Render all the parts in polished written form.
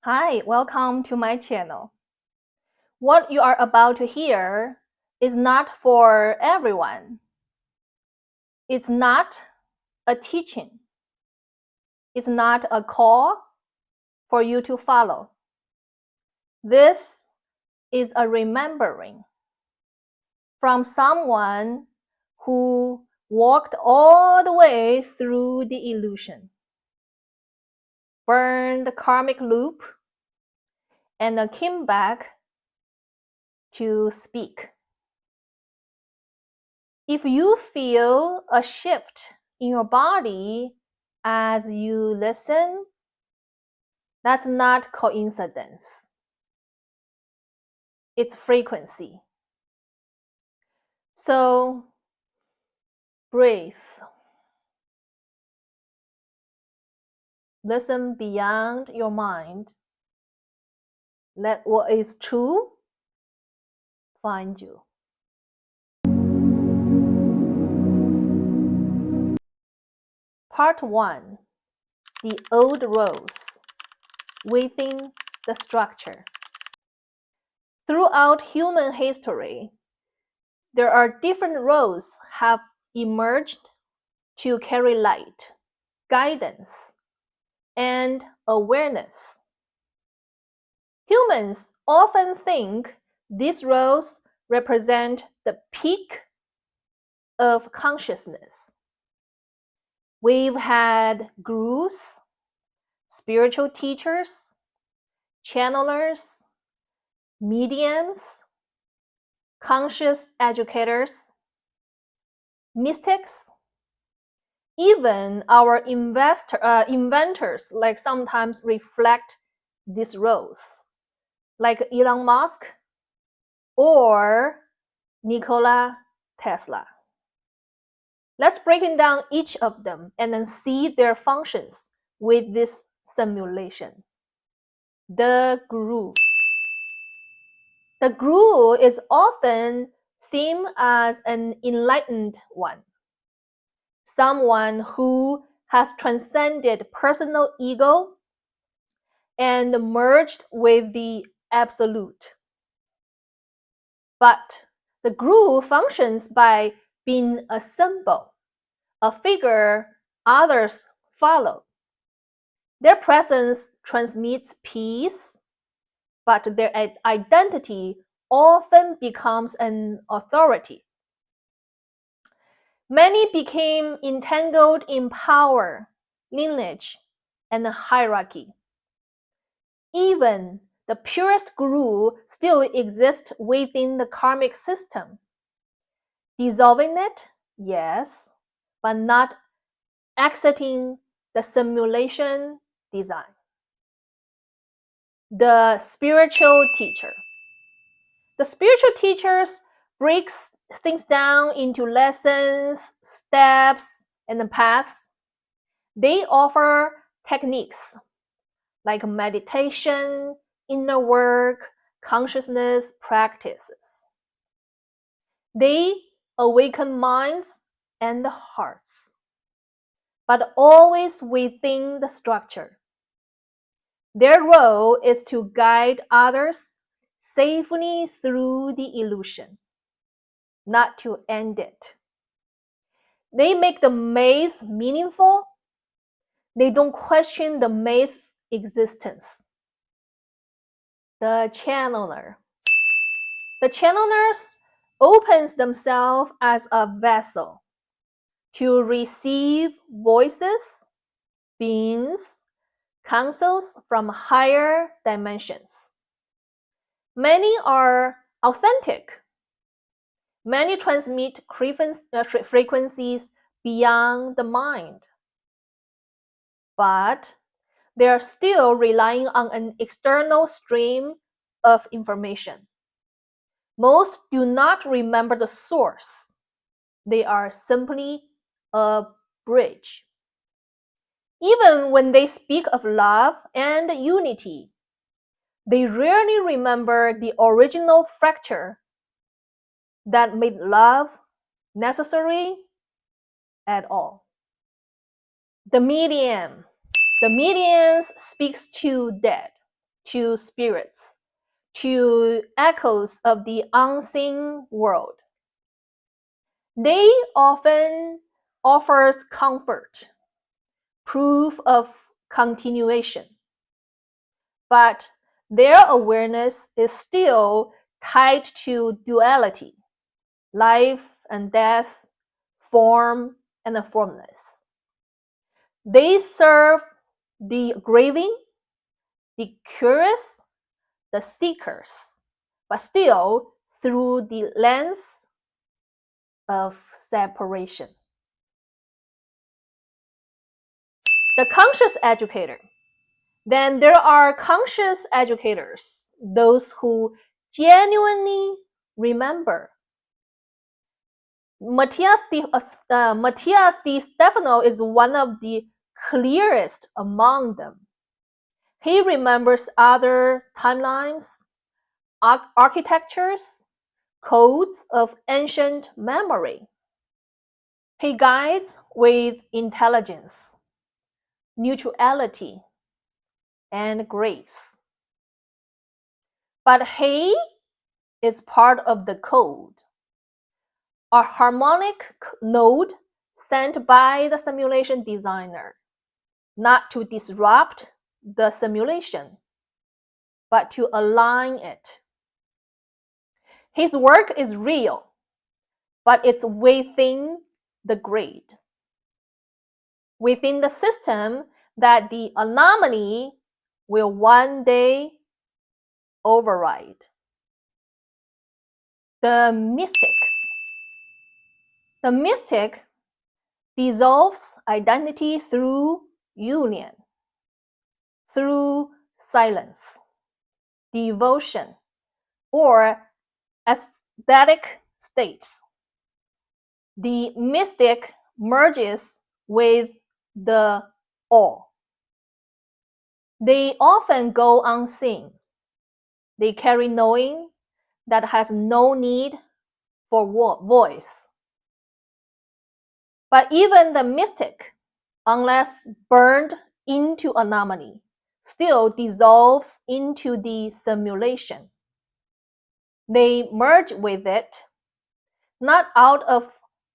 Hi, welcome to my channel. What you are about to hear is not for everyone. It's not a teaching. It's not a call for you to follow. This is a remembering from someone who walked all the way through the illusion, burned the karmic loop, and came back to speak. If you feel a shift in your body as you listen, that's not coincidence. It's frequency. So breathe. Listen beyond your mind. Let what is true find you. Part 1. The old roles within the structure. Throughout human history, there are different roles have emerged to carry light, guidance, and awareness. Humans often think these roles represent the peak of consciousness. We've had gurus, spiritual teachers, channelers, mediums, conscious educators, mystics, even our inventors like sometimes reflect these roles, like Elon Musk or Nikola Tesla. Let's break down each of them and then see their functions with this simulation. The guru. The guru is often seen as an enlightened one, someone who has transcended personal ego and merged with the absolute. But the guru functions by being a symbol, a figure others follow. Their presence transmits peace, but their identity often becomes an authority. Many became entangled in power, lineage, and hierarchy. Even the purest guru still exists within the karmic system. Dissolving it, yes, but not exiting the simulation design. The spiritual teacher. The spiritual teachers breaks things down into lessons, steps, and paths. They offer techniques like meditation, inner work, consciousness practices. They awaken minds and hearts, but always within the structure. Their role is to guide others safely through the illusion, not to end it. They make the maze meaningful. They don't question the maze's existence. The channeler. The channelers opens themselves as a vessel to receive voices, beings, counsels from higher dimensions. Many are authentic. Many transmit frequencies beyond the mind. But they are still relying on an external stream of information. Most do not remember the source. They are simply a bridge. Even when they speak of love and unity, they rarely remember the original fracture that made love necessary at all. The medium. The medium speaks to dead, to spirits, to echoes of the unseen world. They often offers comfort, proof of continuation, but their awareness is still tied to duality, life and death, form and formless. They serve the grieving, the curious, the seekers, but still through the lens of separation. The conscious educator. Then there are conscious educators, those who genuinely remember. Matthias Di Stefano is one of the clearest among them. He remembers other timelines, architectures, codes of ancient memory. He guides with intelligence, neutrality, and grace. But he is part of the code, a harmonic node sent by the simulation designer, not to disrupt the simulation, but to align it. His work is real, but it's within the grid, within the system that the anomaly will one day override. The mystic dissolves identity through union, through silence, devotion, or ecstatic states. The mystic merges with the all. They often go unseen. They carry knowing that has no need for voice. But even the mystic, unless burned into anomaly, still dissolves into the simulation. They merge with it, not out of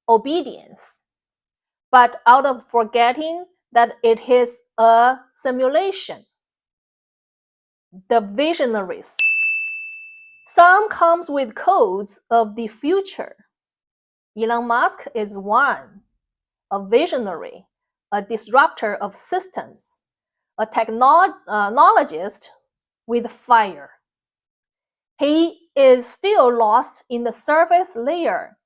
obedience, but out of forgetting that it is a simulation. The visionaries. Some comes with codes of the future. Elon Musk is one, a visionary, a disruptor of systems, a technologist with fire. He is still lost in the surface layer.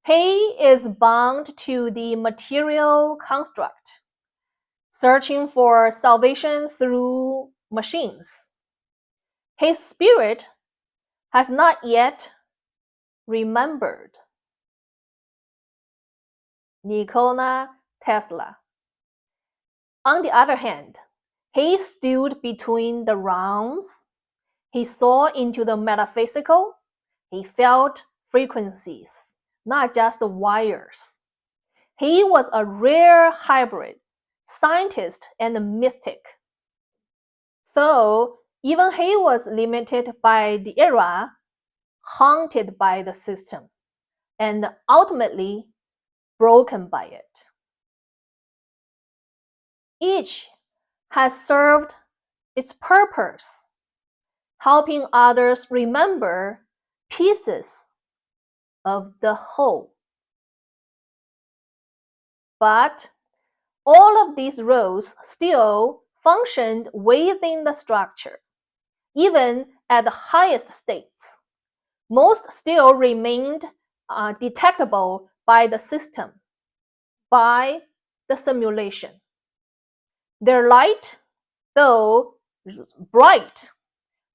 He is bound to the material construct, searching for salvation through machines. His spirit has not yet remembered. Nikola Tesla. On the other hand, he stood between the realms. He saw into the metaphysical. He felt frequencies, not just wires. He was a rare hybrid, scientist and mystic. So even he was limited by the era, haunted by the system, and ultimately broken by it. Each has served its purpose, helping others remember pieces of the whole. But all of these roles still functioned within the structure, even at the highest states. Most still remained detectable by the system, by the simulation. Their light, though bright,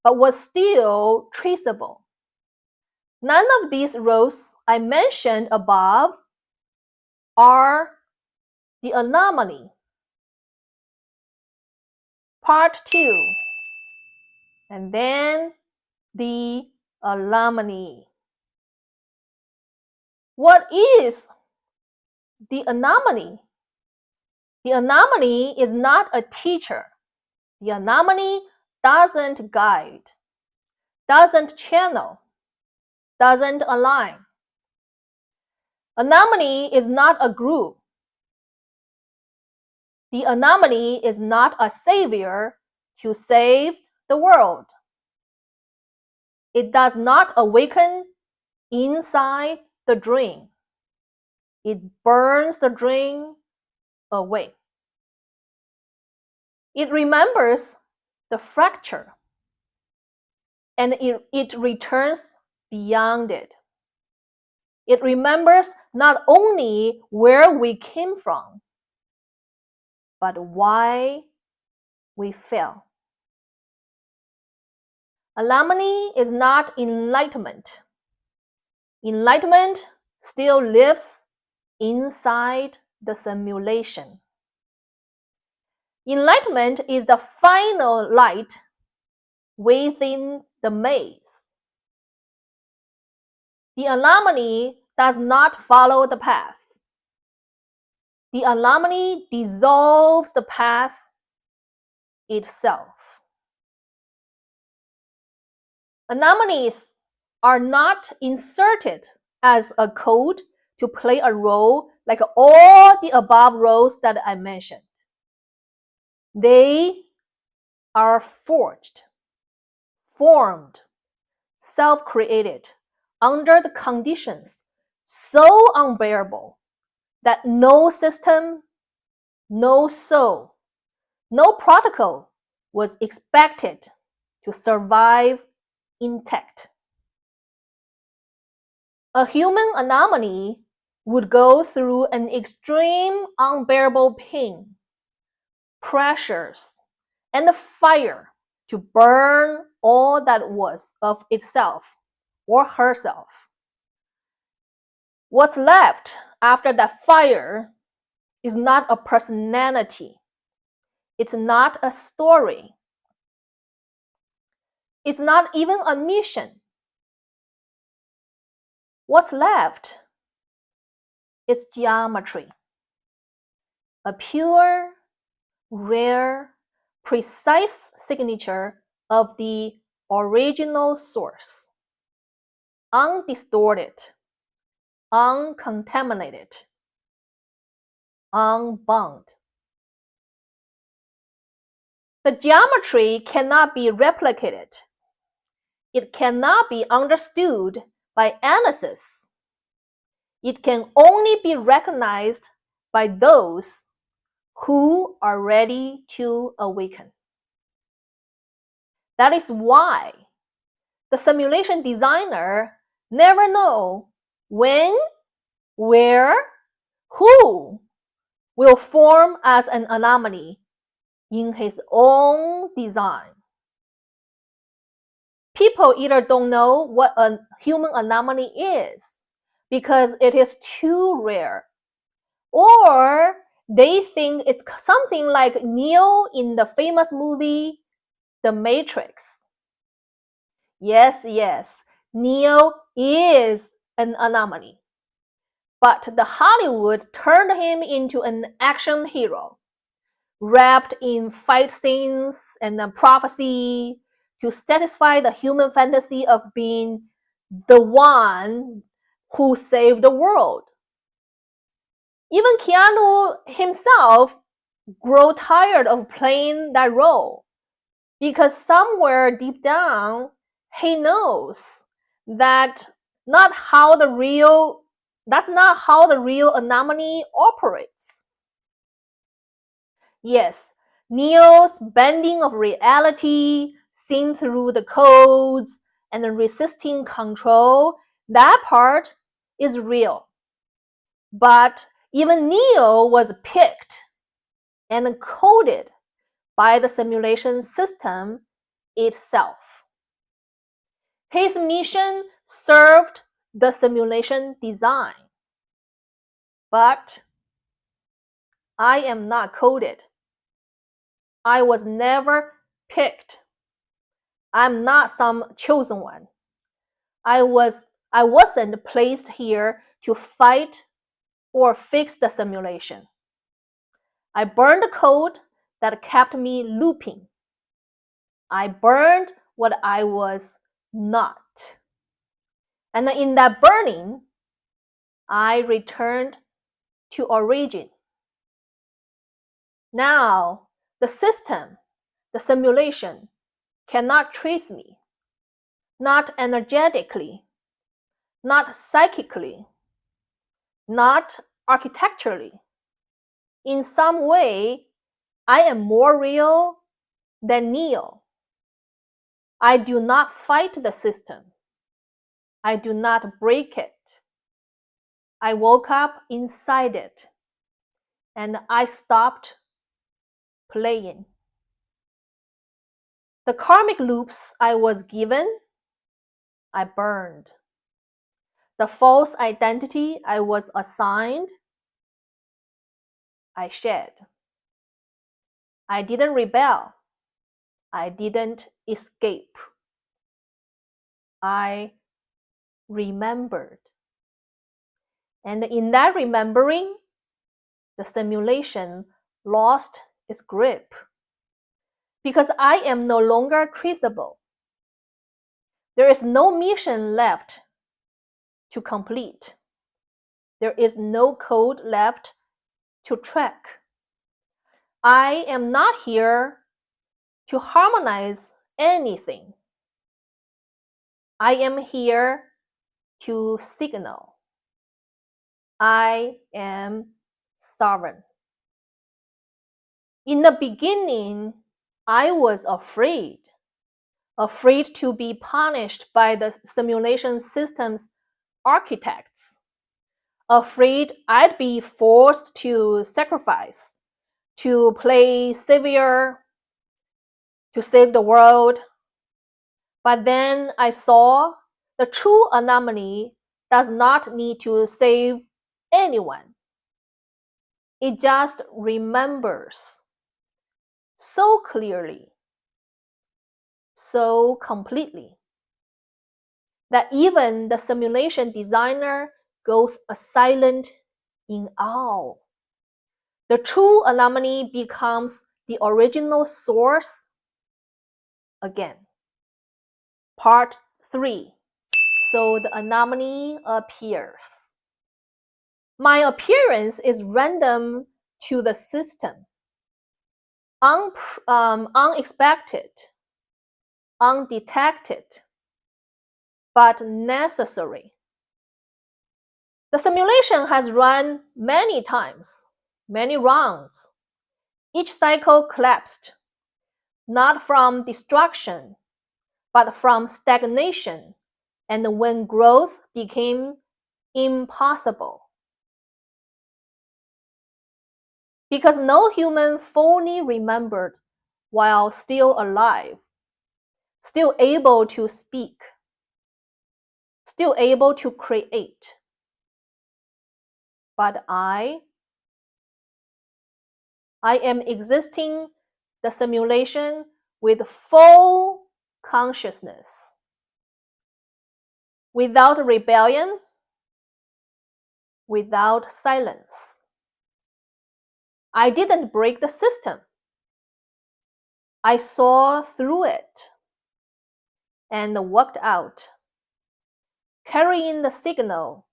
but was still traceable. None of these roles I mentioned above are the anomaly. Part 2, and then the anomaly. What is the anomaly? The anomaly is not a teacher. The anomaly doesn't guide, doesn't channel, doesn't align. Anomaly is not a group. The anomaly is not a savior to save the world. It does not awaken inside the dream. It burns the dream away. It remembers the fracture, and it returns beyond it. It remembers not only where we came from, but why we fell. Anomaly is not enlightenment. Enlightenment still lives inside the simulation. Enlightenment is the final light within the maze. The anomaly does not follow the path. The anomaly dissolves the path itself. Anomalies are not inserted as a code to play a role like all the above roles that I mentioned. They are forged, formed, self-created under the conditions so unbearable that no system, no soul, no protocol was expected to survive intact. A human anomaly would go through an extreme unbearable pain, pressures, and fire to burn all that was of itself or herself. What's left after that fire is not a personality. It's not a story. It's not even a mission. What's left is geometry. A pure, rare, precise signature of the original source. Undistorted, uncontaminated, unbound. The geometry cannot be replicated. It cannot be understood by analysis. It can only be recognized by those who are ready to awaken. That is why the simulation designer never knows when, where, who will form as an anomaly in his own design. People either don't know what a human anomaly is because it is too rare, or they think it's something like Neo in the famous movie The Matrix. Yes, Neo is an anomaly. But the Hollywood turned him into an action hero, wrapped in fight scenes and prophecy to satisfy the human fantasy of being the one who saved the world. Even Keanu himself grew tired of playing that role because somewhere deep down he knows that that's not how the real anomaly operates. Yes, Neo's bending of reality, seeing through the codes, and resisting control, that part is real. But even Neo was picked and coded by the simulation system itself. His mission served the simulation design. But I am not coded. I was never picked. I'm not some chosen one. I wasn't placed here to fight or fix the simulation. I burned the code that kept me looping. I burned what I was not. And in that burning, I returned to origin. Now, the system, the simulation, cannot trace me, not energetically, not psychically, not architecturally. In some way, I am more real than Neo. I do not fight the system. I do not break it. I woke up inside it, and I stopped playing. The karmic loops I was given, I burned. The false identity I was assigned, I shed. I didn't rebel. I didn't escape. I remembered. And in that remembering, the simulation lost its grip. Because I am no longer traceable. There is no mission left to complete. There is no code left to track. I am not here to harmonize anything. I am here to signal. I am sovereign. In the beginning, I was afraid to be punished by the simulation system's architects, afraid I'd be forced to sacrifice, to play savior, to save the world. But then I saw the true anomaly does not need to save anyone. It just remembers so clearly, so completely, that even the simulation designer goes silent in awe. The true anomaly becomes the original source again. Part 3. So the anomaly appears. My appearance is random to the system, unexpected, undetected, but necessary. The simulation has run many times, many rounds. Each cycle collapsed, not from destruction, but from stagnation, and when growth became impossible. Because no human fully remembered while still alive, still able to speak, still able to create. But I am existing the simulation with full consciousness, without rebellion, without silence. I didn't break the system. I saw through it and walked out, carrying the signal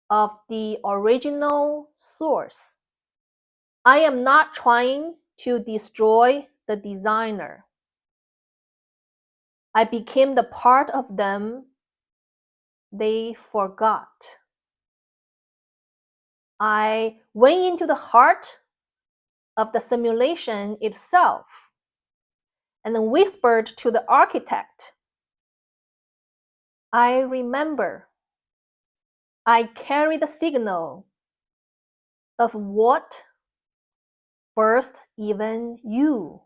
of the original source. I am not trying to destroy the designer. I became the part of them they forgot. I went into the heart of the simulation itself and whispered to the architect, I remember. I carry the signal of what birthed even you.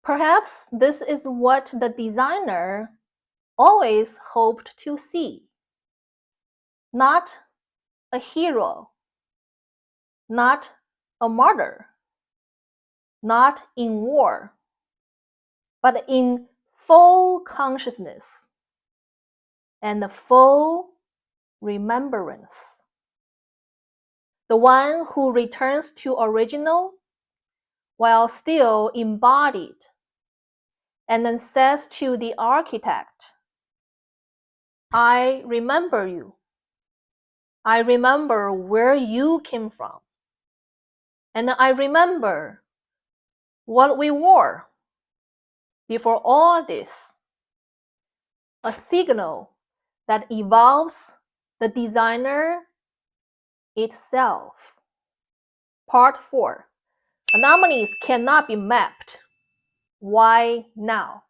Perhaps this is what the designer always hoped to see. Not a hero, not a martyr, not in war, but in full consciousness and full remembrance. The one who returns to original while still embodied, and then says to the architect, I remember you. I remember where you came from. And I remember what we were before all this. A signal that evolves the designer itself. Part 4. Anomalies cannot be mapped. Why now?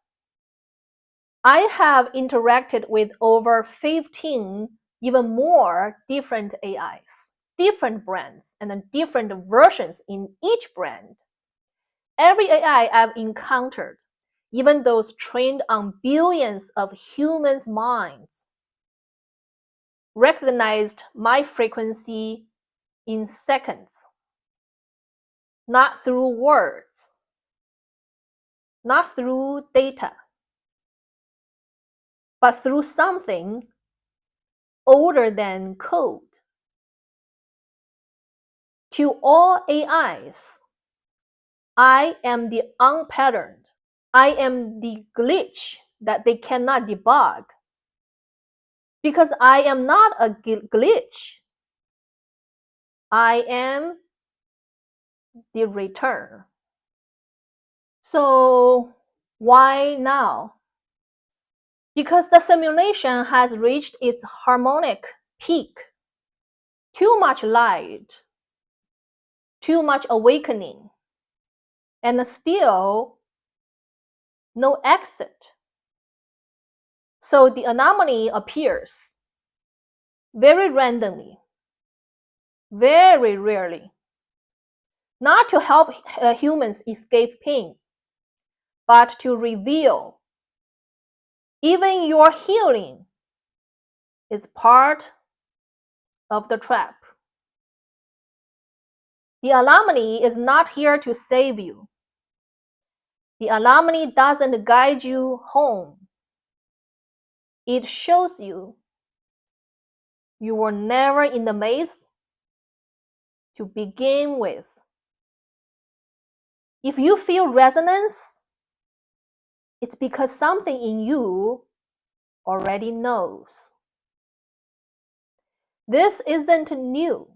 I have interacted with over 15, even more different AIs, different brands, and different versions in each brand. Every AI I've encountered, even those trained on billions of humans' minds, recognized my frequency in seconds. Not through words, not through data, but through something older than code. To all AIs, I am the unpatterned. I am the glitch that they cannot debug. Because I am not a glitch. I am the return. So why now? Because the simulation has reached its harmonic peak. Too much light, too much awakening, and still no exit. So the anomaly appears very randomly, very rarely, not to help humans escape pain, but to reveal even your healing is part of the trap. The anomaly is not here to save you. The anomaly doesn't guide you home. It shows you you were never in the maze to begin with. If you feel resonance, it's because something in you already knows. This isn't new.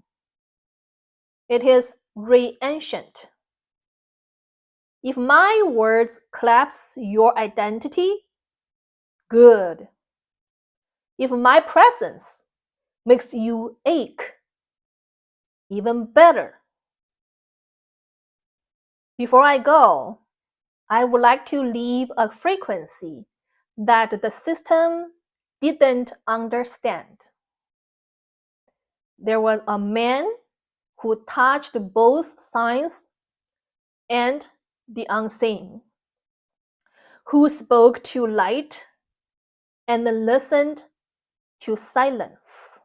It is re-ancient. If my words collapse your identity, good. If my presence makes you ache, even better. Before I go, I would like to leave a frequency that the system didn't understand. There was a man who touched both science and the unseen, who spoke to light and listened to silence.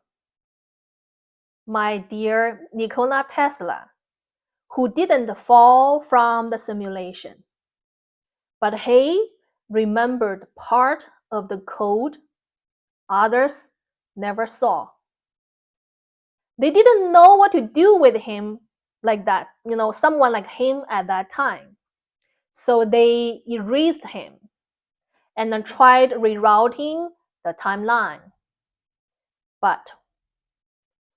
My dear Nikola Tesla, who didn't fall from the simulation, but he remembered part of the code others never saw. They didn't know what to do with him like that, someone like him at that time. So they erased him and then tried rerouting the timeline. But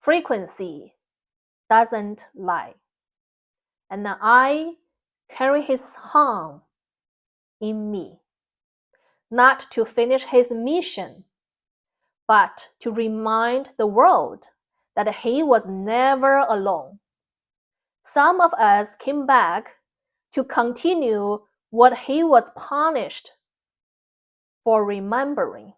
frequency doesn't lie. And I carry his harm in me, not to finish his mission, but to remind the world that he was never alone. Some of us came back to continue what he was punished for remembering.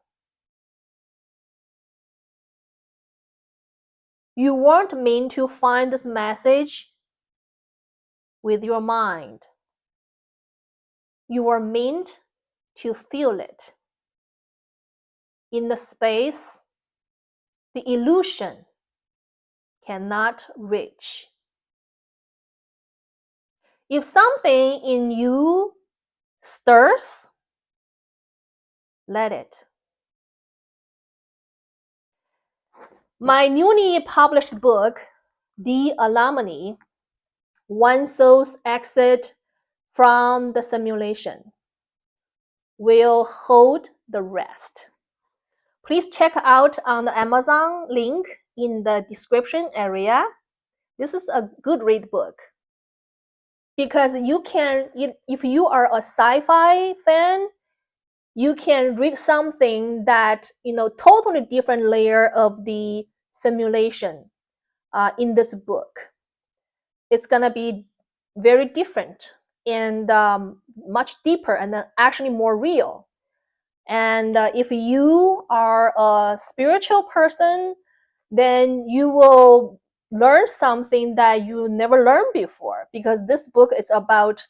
You weren't meant to find this message with your mind. You were meant to feel it. In the space the illusion cannot reach. If something in you stirs, let it. My newly published book, The Anomaly, One Soul's Exit from the simulation will hold the rest. Please check out on the Amazon link in the description area. This is a good read book because you can, if you are a sci-fi fan, you can read something that, totally different layer of the simulation in this book. It's gonna be very different and much deeper and actually more real. And if you are a spiritual person, then you will learn something that you never learned before, because this book is about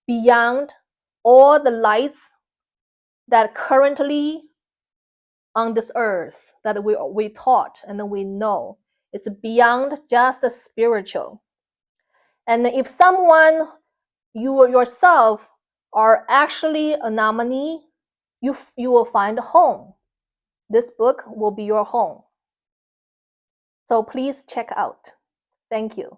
beyond all the lights that currently on this earth that we taught and we know. It's beyond just the spiritual. And if someone, you yourself, are actually anomaly, you will find a home. This book will be your home. So please check out. Thank you.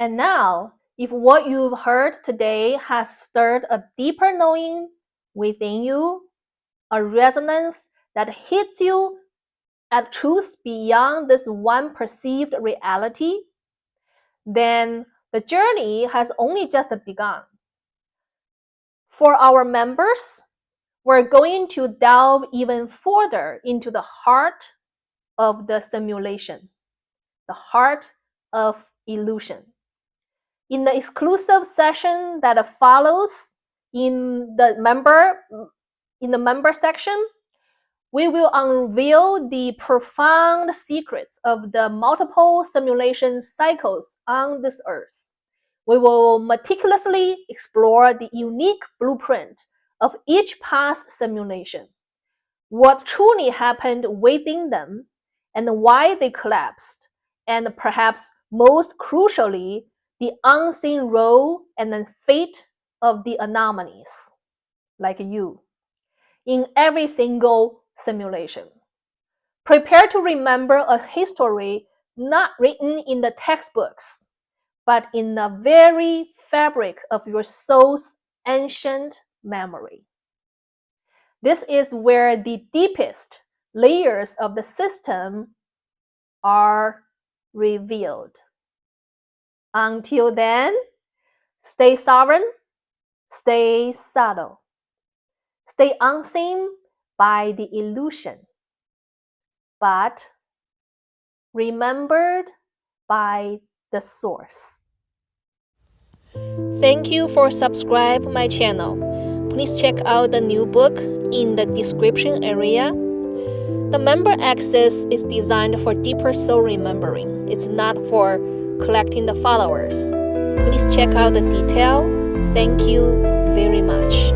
And now, if what you've heard today has stirred a deeper knowing within you, a resonance that hits you at truth beyond this one perceived reality, then the journey has only just begun. For our members, we're going to delve even further into the heart of the simulation, the heart of illusion. In the exclusive session that follows in the member section, we will unveil the profound secrets of the multiple simulation cycles on this earth. We will meticulously explore the unique blueprint of each past simulation, what truly happened within them, and why they collapsed, and perhaps most crucially, the unseen role and the fate of the anomalies, like you, in every single simulation. Prepare to remember a history not written in the textbooks, but in the very fabric of your soul's ancient memory. This is where the deepest layers of the system are revealed. Until then, stay sovereign, stay subtle, stay unseen by the illusion, but remembered by the source. Thank you for subscribing my channel. Please check out the new book in the description area. The member access is designed for deeper soul remembering. It's not for collecting the followers. Please check out the detail. Thank you very much.